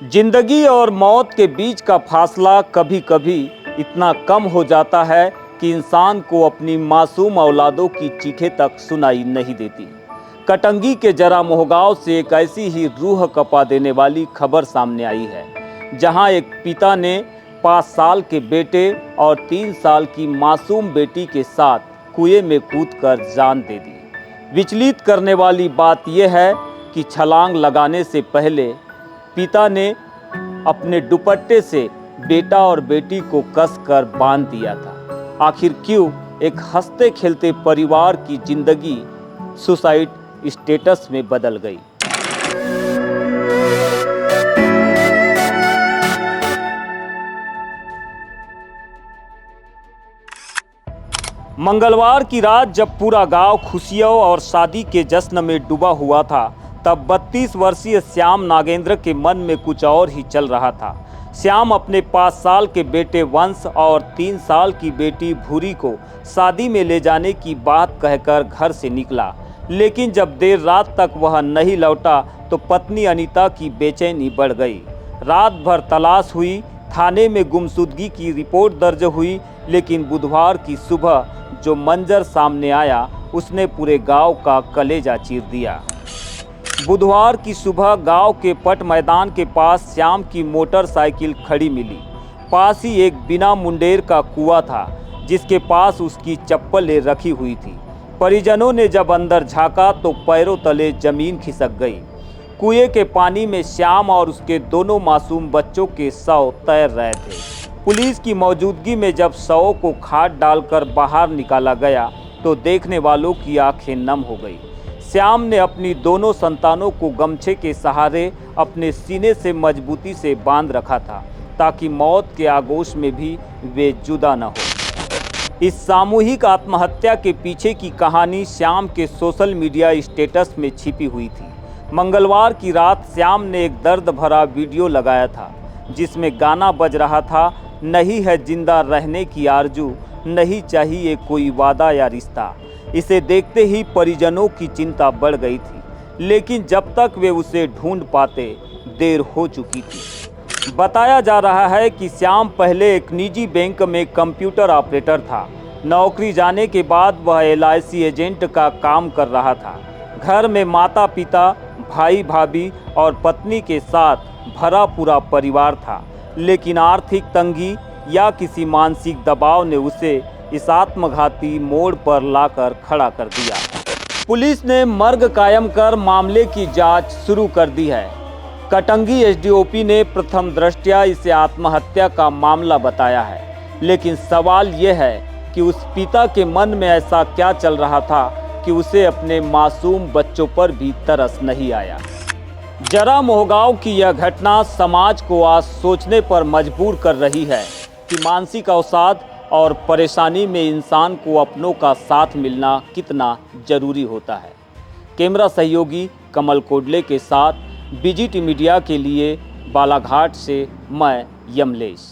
जिंदगी और मौत के बीच का फासला कभी कभी इतना कम हो जाता है कि इंसान को अपनी मासूम औलादों की चीखें तक सुनाई नहीं देती। कटंगी के जरा मोहगांव से एक ऐसी ही रूह कपा देने वाली खबर सामने आई है, जहां एक पिता ने 5 साल के बेटे और 3 साल की मासूम बेटी के साथ कुएं में कूदकर जान दे दी। विचलित करने वाली बात यह है कि छलांग लगाने से पहले पिता ने अपने दुपट्टे से बेटा और बेटी को कसकर बांध दिया था। आखिर क्यों एक हंसते खेलते परिवार की जिंदगी सुसाइड स्टेटस में बदल गई? मंगलवार की रात जब पूरा गांव खुशियों और शादी के जश्न में डूबा हुआ था, तब 32 वर्षीय श्याम नागेंद्र के मन में कुछ और ही चल रहा था। श्याम अपने 5 साल के बेटे वंश और 3 साल की बेटी भूरी को शादी में ले जाने की बात कहकर घर से निकला, लेकिन जब देर रात तक वह नहीं लौटा तो पत्नी अनीता की बेचैनी बढ़ गई। रात भर तलाश हुई, थाने में गुमशुदगी की रिपोर्ट दर्ज हुई, लेकिन बुधवार की सुबह जो मंजर सामने आया उसने पूरे गांव का कलेजा चीर दिया। बुधवार की सुबह गांव के पट मैदान के पास श्याम की मोटरसाइकिल खड़ी मिली। पास ही एक बिना मुंडेर का कुआं था, जिसके पास उसकी चप्पलें रखी हुई थी। परिजनों ने जब अंदर झांका तो पैरों तले जमीन खिसक गई। कुएं के पानी में श्याम और उसके दोनों मासूम बच्चों के शव तैर रहे थे। पुलिस की मौजूदगी में जब शवों को खाद डालकर बाहर निकाला गया तो देखने वालों की आंखें नम हो गई। श्याम ने अपनी दोनों संतानों को गमछे के सहारे अपने सीने से मजबूती से बांध रखा था, ताकि मौत के आगोश में भी वे जुदा न हो। इस सामूहिक आत्महत्या के पीछे की कहानी श्याम के सोशल मीडिया स्टेटस में छिपी हुई थी। मंगलवार की रात श्याम ने एक दर्द भरा वीडियो लगाया था, जिसमें गाना बज रहा था, नहीं है जिंदा रहने की आरजू, नहीं चाहिए कोई वादा या रिश्ता। इसे देखते ही परिजनों की चिंता बढ़ गई थी, लेकिन जब तक वे उसे ढूंढ पाते देर हो चुकी थी। बताया जा रहा है कि श्याम पहले एक निजी बैंक में कंप्यूटर ऑपरेटर था। नौकरी जाने के बाद वह LIC एजेंट का काम कर रहा था। घर में माता पिता, भाई भाभी और पत्नी के साथ भरा पूरा परिवार था, लेकिन आर्थिक तंगी या किसी मानसिक दबाव ने उसे इस आत्मघाती मोड़ पर लाकर खड़ा कर दिया। पुलिस ने मर्ग कायम कर मामले की जांच शुरू कर दी है। कटंगी SDOP ने प्रथम दृष्टया इसे आत्महत्या का मामला बताया है, लेकिन सवाल यह है कि उस पिता के मन में ऐसा क्या चल रहा था कि उसे अपने मासूम बच्चों पर भी तरस नहीं आया। जरा मोहगांव की यह घटना समाज को आज सोचने पर मजबूर कर रही है कि मानसिक अवसाद और परेशानी में इंसान को अपनों का साथ मिलना कितना जरूरी होता है। कैमरा सहयोगी कमल कोडले के साथ BGT मीडिया के लिए बालाघाट से मैं यमलेश।